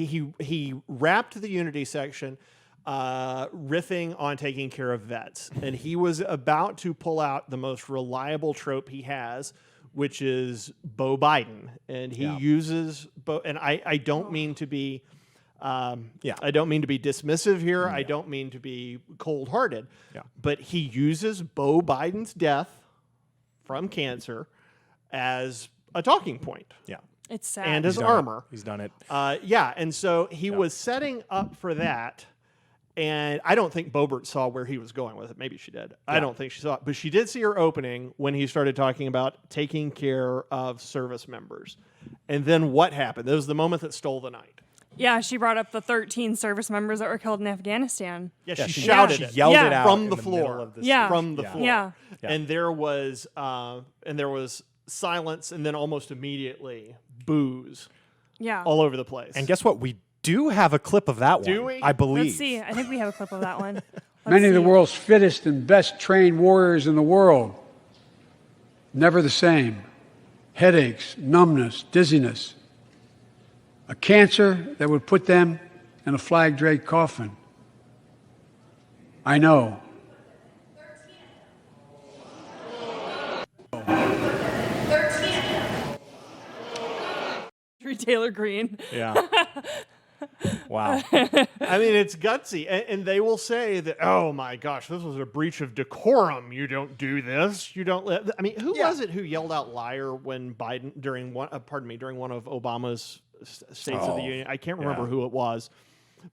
he wrapped the Unity section riffing on taking care of vets, and he was about to pull out the most reliable trope he has, which is Beau Biden, and he uses Beau. And I don't mean to be, I don't mean to be dismissive here. I don't mean to be cold-hearted. But he uses Beau Biden's death from cancer as a talking point. It's sad. And his armor. He's done it. And so he was setting up for that. And I don't think Boebert saw where he was going with it. Maybe she did. I don't think she saw it. But she did see her opening when he started talking about taking care of service members. And then what happened? That was the moment that stole the night. Yeah, she brought up the 13 service members that were killed in Afghanistan. Yeah, she shouted it. She yelled it out from the floor. From the floor. Yeah. And there was silence, and then almost immediately boos. All over the place. And guess what? We do have a clip of that one. Do we? I believe. Let's see. I think we have a clip of that one. Many of the world's fittest and best trained warriors in the world, never the same. Headaches, numbness, dizziness. A cancer that would put them in a flag-draped coffin. I know. 13. Taylor Green. Yeah. Wow. I mean, it's gutsy. And they will say that, oh my gosh, this was a breach of decorum. You don't do this. You don't let. I mean, who was it who yelled out liar when Biden, during one of Obama's States of the Union? I can't remember who it was.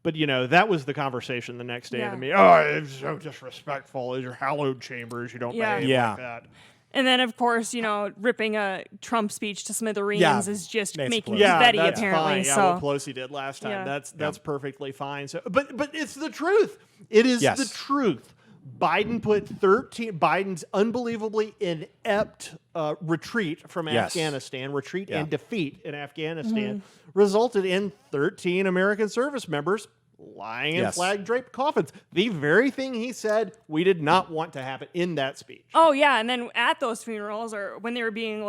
But, that was the conversation the next day. And it's so disrespectful. These are hallowed chambers. You don't behave like that. And then, of course, ripping a Trump speech to smithereens is just making confetti, that's apparently. Fine. So what Pelosi did last time. That's perfectly fine. So, but it's the truth. It is the truth. Biden put 13. Biden's unbelievably inept retreat from Afghanistan, and defeat in Afghanistan, resulted in 13 American service members lying in flag-draped coffins. The very thing he said we did not want to happen in that speech. Oh, yeah. And then at those funerals, or when they were being,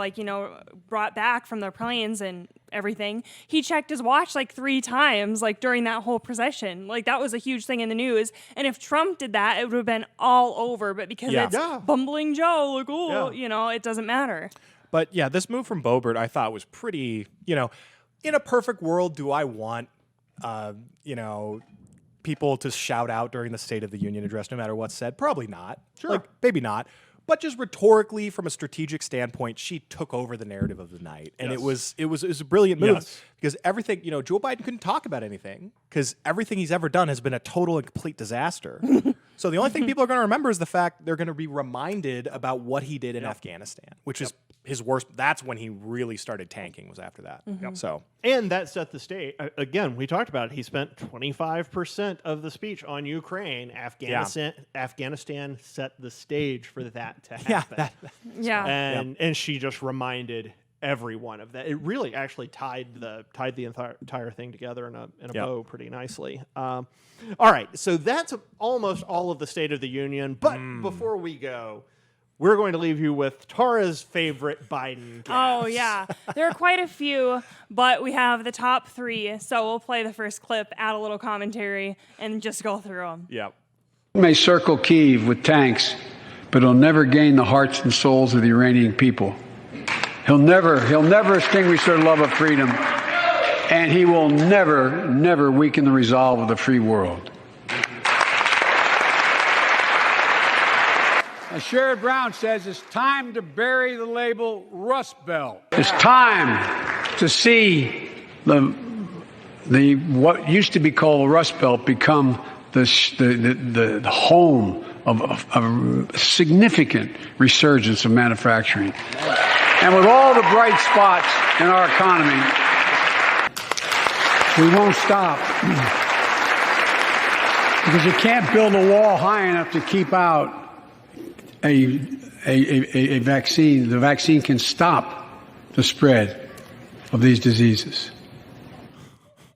brought back from their planes and everything, he checked his watch 3 times, during that whole procession. That was a huge thing in the news. And if Trump did that, it would have been all over. But because it's bumbling Joe, it doesn't matter. But, this move from Boebert I thought was pretty, in a perfect world, do I want people to shout out during the State of the Union address, no matter what's said? Probably not. Sure. Maybe not. But just rhetorically, from a strategic standpoint, she took over the narrative of the night. And it was a brilliant move because everything, Joe Biden couldn't talk about anything because everything he's ever done has been a total and complete disaster. So the only thing people are going to remember is the fact they're going to be reminded about what he did in Afghanistan, which is his worst. That's when he really started tanking, was after that. So, and that set the stage. Again, we talked about it. He spent 25% of the speech on Ukraine. Afghanistan set the stage for that to happen. And she just reminded everyone of that. It really actually tied the entire thing together in a bow pretty nicely. All right, so that's almost all of the State of the Union. But before we go, we're going to leave you with Tara's favorite Biden gaffes. Oh, yeah. There are quite a few, but we have the top 3. So we'll play the first clip, add a little commentary, and just go through them. Yep. He may circle Kyiv with tanks, but he'll never gain the hearts and souls of the Iranian people. He'll never extinguish their love of freedom, and he will never weaken the resolve of the free world. As Sherrod Brown says, it's time to bury the label Rust Belt. It's time to see the what used to be called the Rust Belt become the home of a significant resurgence of manufacturing. And with all the bright spots in our economy, we won't stop. Because you can't build a wall high enough to keep out a vaccine. The vaccine can stop the spread of these diseases.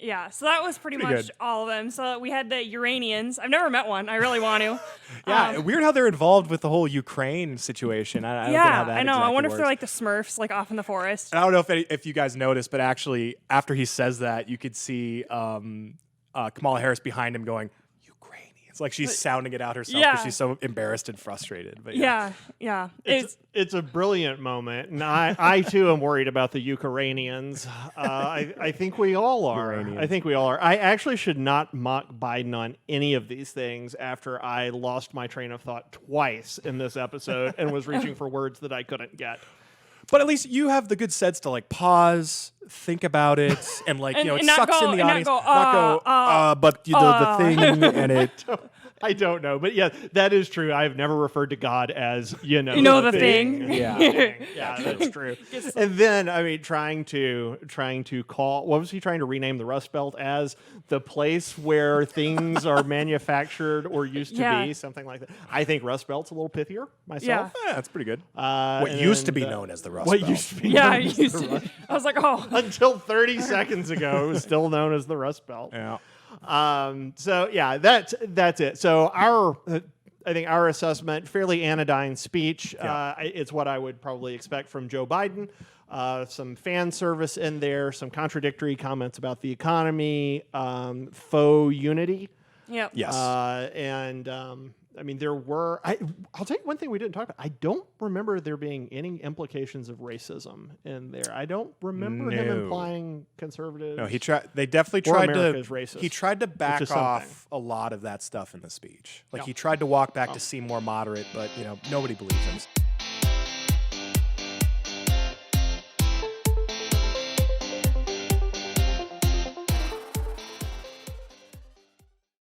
Yeah, so that was pretty much good. all of them. So we had the Uranians. I've never met one. I really want to. Yeah, weird how they're involved with the whole Ukraine situation. I don't get how that I know. exactly I wonder if works. they're like the Smurfs, like off in the forest. And I don't know if you guys noticed, but actually, after he says that, you could see Kamala Harris behind him going, Ukrainians. Like she's sounding it out herself because she's so embarrassed and frustrated. But Yeah. It's a brilliant moment, and I too am worried about the Ukrainians. I think we all are. I think we all are. I actually should not mock Biden on any of these things after I lost my train of thought twice in this episode and was reaching for words that I couldn't get. But at least you have the good sense to like pause, think about it, and like it and sucks in the audience. But the thing and it. I don't know, but yeah, that is true. I've never referred to God as you know the thing. Yeah, that's true. And then I mean, trying to call, what was he trying to rename the Rust Belt as? The place where things are manufactured or used to be, something like that. I think Rust Belt's a little pithier myself. Yeah, that's pretty good. What used to be known as the Rust Belt. What used to be Yeah, known as the Rust Belt. I was like, oh. Until 30 seconds ago, it was still known as the Rust Belt. Yeah. So yeah, that's it. So I think our assessment, fairly anodyne speech. It's what I would probably expect from Joe Biden. Some fan service in there, some contradictory comments about the economy, faux unity. Yep. Yes. I mean, there were. I'll tell you one thing we didn't talk about. I don't remember there being any implications of racism in there. I don't remember him implying conservatives. No, he tried. They definitely or tried America's to. racist, He tried to back is off something. a lot of that stuff in the speech. Like Yeah. he tried to walk back to seem more moderate, but nobody believes him.